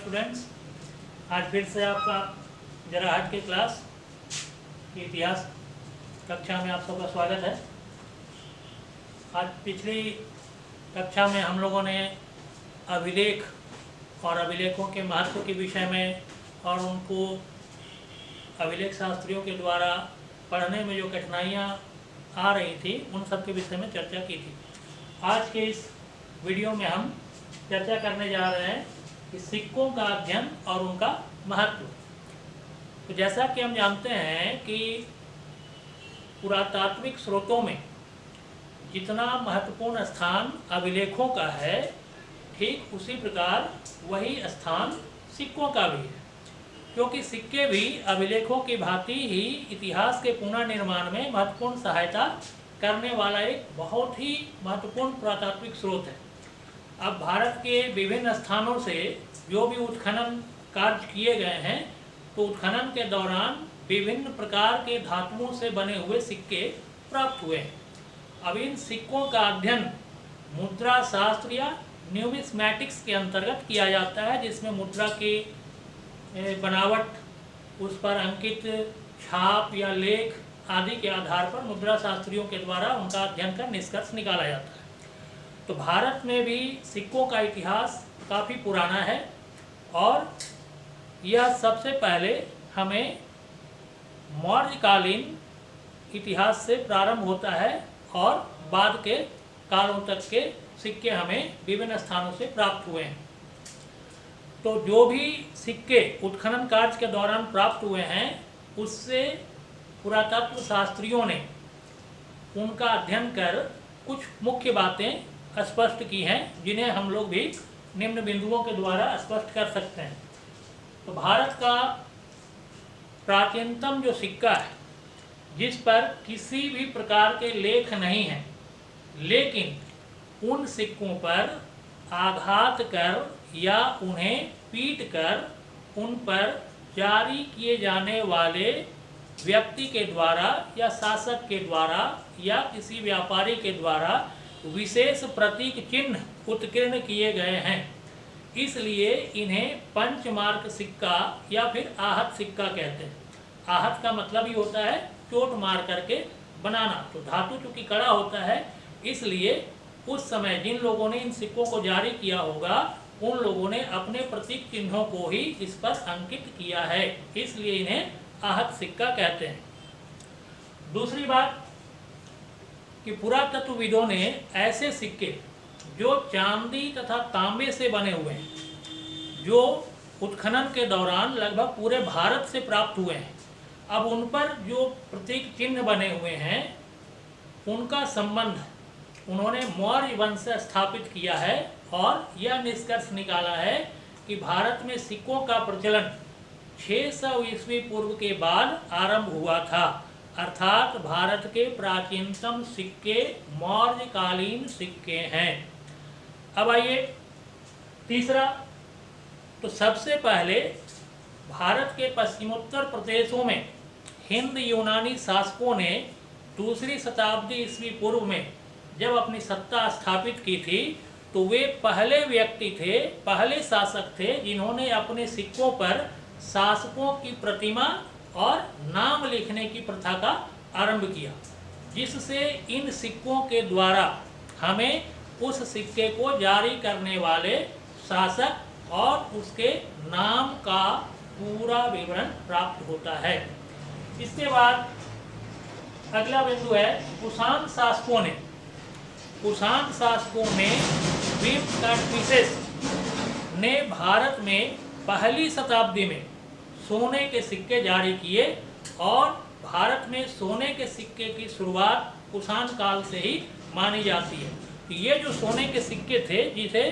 Students, आज फिर से आपका जराहट के क्लास की इतिहास कक्षा में आप सबका स्वागत है। आज पिछली कक्षा में हम लोगों ने अभिलेख और अभिलेखों के महत्व के विषय में और उनको अभिलेख शास्त्रियों के द्वारा पढ़ने में जो कठिनाइयाँ आ रही थी उन सब के विषय में चर्चा की थी। आज के इस वीडियो में हम चर्चा करने जा रहे हैं कि सिक्कों का अध्ययन और उनका महत्व। तो जैसा कि हम जानते हैं कि पुरातात्विक स्रोतों में जितना महत्वपूर्ण स्थान अभिलेखों का है, ठीक उसी प्रकार वही स्थान सिक्कों का भी है, क्योंकि सिक्के भी अभिलेखों की भांति ही इतिहास के पुनर्निर्माण में महत्वपूर्ण सहायता करने वाला एक बहुत ही महत्वपूर्ण पुरातात्विक स्रोत है। अब भारत के विभिन्न स्थानों से जो भी उत्खनन कार्य किए गए हैं, तो उत्खनन के दौरान विभिन्न प्रकार के धातुओं से बने हुए सिक्के प्राप्त हुए हैं। अब इन सिक्कों का अध्ययन मुद्रा शास्त्र या न्यूमिस्मैटिक्स के अंतर्गत किया जाता है, जिसमें मुद्रा की बनावट, उस पर अंकित छाप या लेख आदि के आधार पर मुद्रा शास्त्रियों के द्वारा उनका अध्ययन कर निष्कर्ष निकाला जाता है। तो भारत में भी सिक्कों का इतिहास काफ़ी पुराना है और यह सबसे पहले हमें मौर्यकालीन इतिहास से प्रारंभ होता है और बाद के कालों तक के सिक्के हमें विभिन्न स्थानों से प्राप्त हुए हैं। तो जो भी सिक्के उत्खनन कार्य के दौरान प्राप्त हुए हैं, उससे पुरातत्व शास्त्रियों ने उनका अध्ययन कर कुछ मुख्य बातें स्पष्ट की हैं, जिन्हें हम लोग भी निम्न बिंदुओं के द्वारा स्पष्ट कर सकते हैं। तो भारत का प्राचीनतम जो सिक्का है, जिस पर किसी भी प्रकार के लेख नहीं हैं, लेकिन उन सिक्कों पर आघात कर या उन्हें पीट कर उन पर जारी किए जाने वाले व्यक्ति के द्वारा या शासक के द्वारा या किसी व्यापारी के द्वारा विशेष प्रतीक चिन्ह उत्कीर्ण किए गए हैं। इसलिए इन्हें पंचमार्क सिक्का या फिर आहत सिक्का कहते हैं। आहत का मतलब ही होता है चोट मार करके बनाना। तो धातु चूंकि कड़ा होता है, इसलिए उस समय जिन लोगों ने इन सिक्कों को जारी किया होगा, उन लोगों ने अपने प्रतीक चिन्हों को ही इस पर अंकित किया है, इसलिए इन्हें आहत सिक्का कहते हैं। दूसरी बात कि पुरातत्वविदों ने ऐसे सिक्के जो चांदी तथा तांबे से बने हुए हैं, जो उत्खनन के दौरान लगभग पूरे भारत से प्राप्त हुए हैं, अब उन पर जो प्रतीक चिन्ह बने हुए हैं, उनका संबंध उन्होंने मौर्य वंश से स्थापित किया है और यह निष्कर्ष निकाला है कि भारत में सिक्कों का प्रचलन 600 ईस्वी पूर्व के बाद आरंभ हुआ था। अर्थात भारत के प्राचीनतम सिक्के मौर्यकालीन सिक्के हैं। अब आइए तीसरा, तो सबसे पहले भारत के पश्चिमोत्तर प्रदेशों में हिंद यूनानी शासकों ने 2री शताब्दी ईस्वी पूर्व में जब अपनी सत्ता स्थापित की थी, तो वे पहले व्यक्ति थे, पहले शासक थे, जिन्होंने अपने सिक्कों पर शासकों की प्रतिमा और नाम लिखने की प्रथा का आरंभ किया, जिससे इन सिक्कों के द्वारा हमें उस सिक्के को जारी करने वाले शासक और उसके नाम का पूरा विवरण प्राप्त होता है। इसके बाद अगला बिंदु है कुषाण शासकों ने विम ने भारत में पहली शताब्दी में सोने के सिक्के जारी किए और भारत में सोने के सिक्के की शुरुआत कुषाण काल से ही मानी जाती है। ये जो सोने के सिक्के थे, जिसे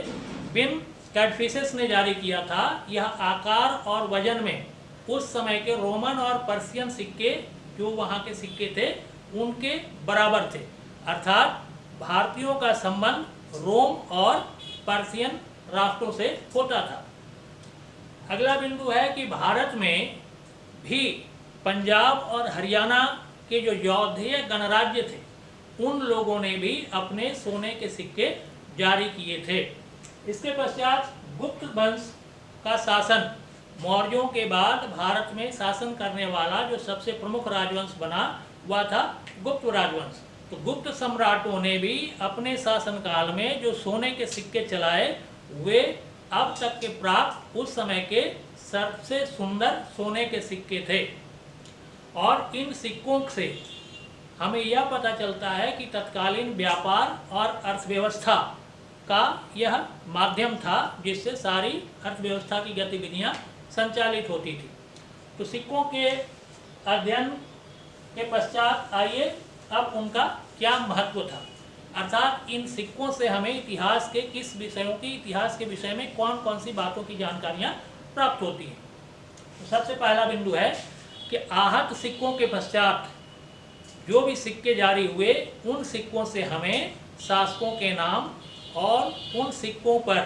विम कैडफिसेस ने जारी किया था, यह आकार और वजन में उस समय के रोमन और पर्शियन सिक्के, जो वहाँ के सिक्के थे, उनके बराबर थे। अर्थात भारतीयों का संबंध रोम और पर्शियन राष्ट्रों से होता था। अगला बिंदु है कि भारत में भी पंजाब और हरियाणा के जो यौधेय गणराज्य थे, उन लोगों ने भी अपने सोने के सिक्के जारी किए थे। इसके पश्चात गुप्त वंश का शासन, मौर्यों के बाद भारत में शासन करने वाला जो सबसे प्रमुख राजवंश बना वह था गुप्त राजवंश। तो गुप्त सम्राटों ने भी अपने शासनकाल में जो सोने के सिक्के चलाए वे अब तक के प्राप्त उस समय के सबसे सुंदर सोने के सिक्के थे। और इन सिक्कों से हमें यह पता चलता है कि तत्कालीन व्यापार और अर्थव्यवस्था का यह माध्यम था जिससे सारी अर्थव्यवस्था की गतिविधियां संचालित होती थी। तो सिक्कों के अध्ययन के पश्चात आइए अब उनका क्या महत्व था, अर्थात इन सिक्कों से हमें इतिहास के किस विषयों की, इतिहास के विषय में कौन कौन सी बातों की जानकारियां प्राप्त होती हैं। तो सबसे पहला बिंदु है कि आहत सिक्कों के पश्चात जो भी सिक्के जारी हुए उन सिक्कों से हमें शासकों के नाम और उन सिक्कों पर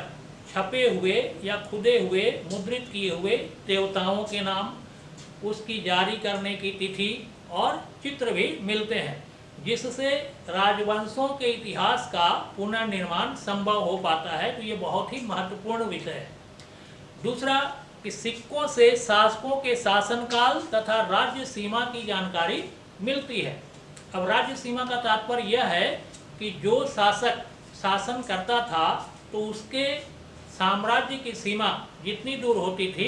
छपे हुए या खुदे हुए मुद्रित किए हुए देवताओं के नाम, उसकी जारी करने की तिथि और चित्र भी मिलते हैं, जिससे राजवंशों के इतिहास का पुनर्निर्माण संभव हो पाता है। तो ये बहुत ही महत्वपूर्ण विषय है। दूसरा कि सिक्कों से शासकों के शासनकाल तथा राज्य सीमा की जानकारी मिलती है। अब राज्य सीमा का तात्पर्य यह है कि जो शासक शासन करता था तो उसके साम्राज्य की सीमा जितनी दूर होती थी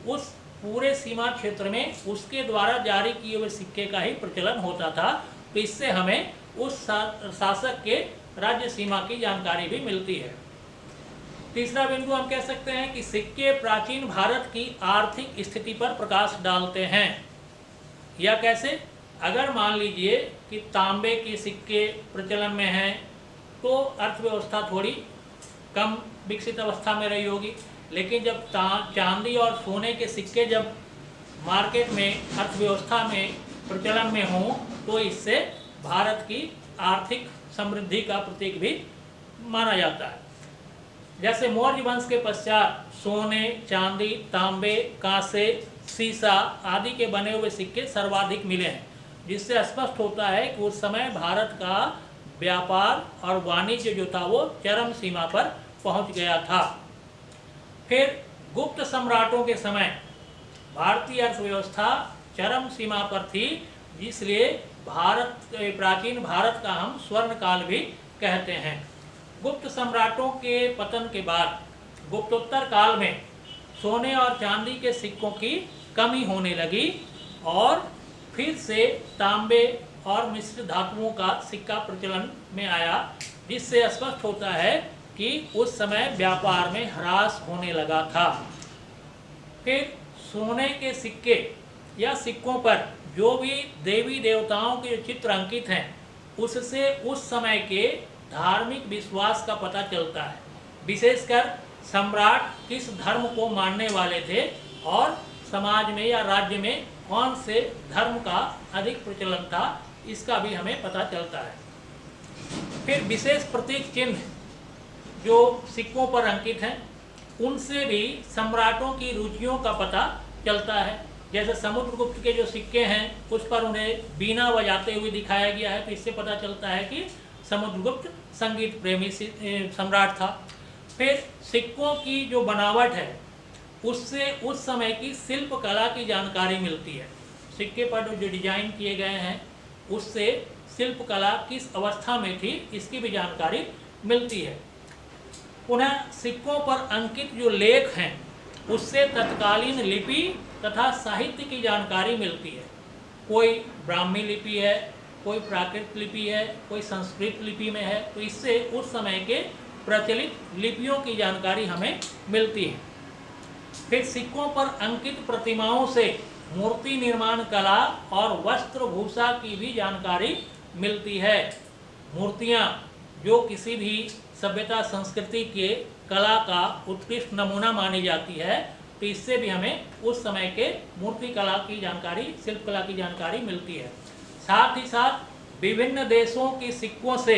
उस पूरे सीमा क्षेत्र में उसके द्वारा जारी किए हुए सिक्के का ही प्रचलन होता था। तो इससे हमें उस शासक के राज्य सीमा की जानकारी भी मिलती है। तीसरा बिंदु हम कह सकते हैं कि सिक्के प्राचीन भारत की आर्थिक स्थिति पर प्रकाश डालते हैं। या कैसे? अगर मान लीजिए कि तांबे के सिक्के प्रचलन में हैं तो अर्थव्यवस्था थोड़ी कम विकसित अवस्था में रही होगी, लेकिन जब चांदी और सोने के सिक्के जब मार्केट में अर्थव्यवस्था में प्रचलन में हों तो इससे भारत की आर्थिक समृद्धि का प्रतीक भी माना जाता है। जैसे मौर्य वंश के पश्चात सोने, चांदी, तांबे, कांसे, सीसा आदि के बने हुए सिक्के सर्वाधिक मिले हैं, जिससे स्पष्ट होता है कि उस समय भारत का व्यापार और वाणिज्य जो था वो चरम सीमा पर पहुंच गया था। फिर गुप्त सम्राटों के समय भारतीय अर्थव्यवस्था चरम सीमा पर थी, इसलिए प्राचीन भारत का हम स्वर्ण काल भी कहते हैं। गुप्त सम्राटों के पतन के बाद गुप्तोत्तर काल में सोने और चांदी के सिक्कों की कमी होने लगी और फिर से तांबे और मिश्र धातुओं का सिक्का प्रचलन में आया, जिससे स्पष्ट होता है कि उस समय व्यापार में ह्रास होने लगा था। फिर सोने के सिक्के या सिक्कों पर जो भी देवी देवताओं के चित्र अंकित हैं उससे उस समय के धार्मिक विश्वास का पता चलता है, विशेषकर सम्राट किस धर्म को मानने वाले थे और समाज में या राज्य में कौन से धर्म का अधिक प्रचलन था, इसका भी हमें पता चलता है। फिर विशेष प्रतीक चिन्ह जो सिक्कों पर अंकित हैं उनसे भी सम्राटों की रुचियों का पता चलता है। जैसे समुद्रगुप्त के जो सिक्के हैं उस पर उन्हें बीना बजाते हुए दिखाया गया है, तो इससे पता चलता है कि समुद्रगुप्त संगीत प्रेमी सम्राट था। फिर सिक्कों की जो बनावट है उससे उस समय की शिल्प कला की जानकारी मिलती है। सिक्के पर जो डिजाइन किए गए हैं उससे शिल्प कला किस अवस्था में थी इसकी भी जानकारी मिलती है। पुनः सिक्कों पर अंकित जो लेख हैं उससे तत्कालीन लिपि तथा साहित्य की जानकारी मिलती है। कोई ब्राह्मी लिपि है, कोई प्राकृत लिपि है, कोई संस्कृत लिपि में है, तो इससे उस समय के प्रचलित लिपियों की जानकारी हमें मिलती है। फिर सिक्कों पर अंकित प्रतिमाओं से मूर्ति निर्माण कला और वस्त्र भूषा की भी जानकारी मिलती है। मूर्तियाँ जो किसी भी सभ्यता संस्कृति के कला का उत्कृष्ट नमूना मानी जाती है, तो इससे भी हमें उस समय के मूर्ति कला की जानकारी, शिल्प कला की जानकारी मिलती है। साथ ही साथ विभिन्न देशों के सिक्कों से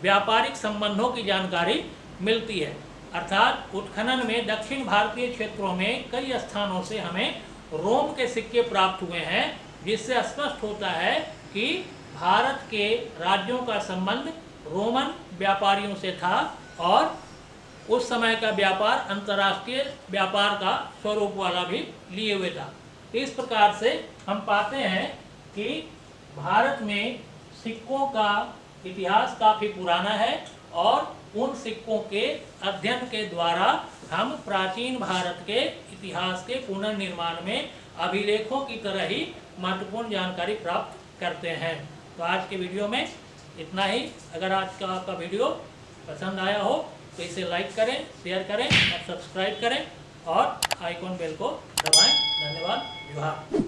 व्यापारिक संबंधों की जानकारी मिलती है। अर्थात उत्खनन में दक्षिण भारतीय क्षेत्रों में कई स्थानों से हमें रोम के सिक्के प्राप्त हुए हैं, जिससे स्पष्ट होता है कि भारत के राज्यों का संबंध रोमन व्यापारियों से था और उस समय का व्यापार अंतर्राष्ट्रीय व्यापार का स्वरूप वाला भी लिए हुए था। इस प्रकार से हम पाते हैं कि भारत में सिक्कों का इतिहास काफ़ी पुराना है और उन सिक्कों के अध्ययन के द्वारा हम प्राचीन भारत के इतिहास के पुनर्निर्माण में अभिलेखों की तरह ही महत्वपूर्ण जानकारी प्राप्त करते हैं। तो आज के वीडियो में इतना ही। अगर आज का आपका वीडियो पसंद आया हो तो इसे लाइक करें, शेयर करें और सब्सक्राइब करें और आइकॉन बेल को दबाएं। धन्यवाद। जोहार।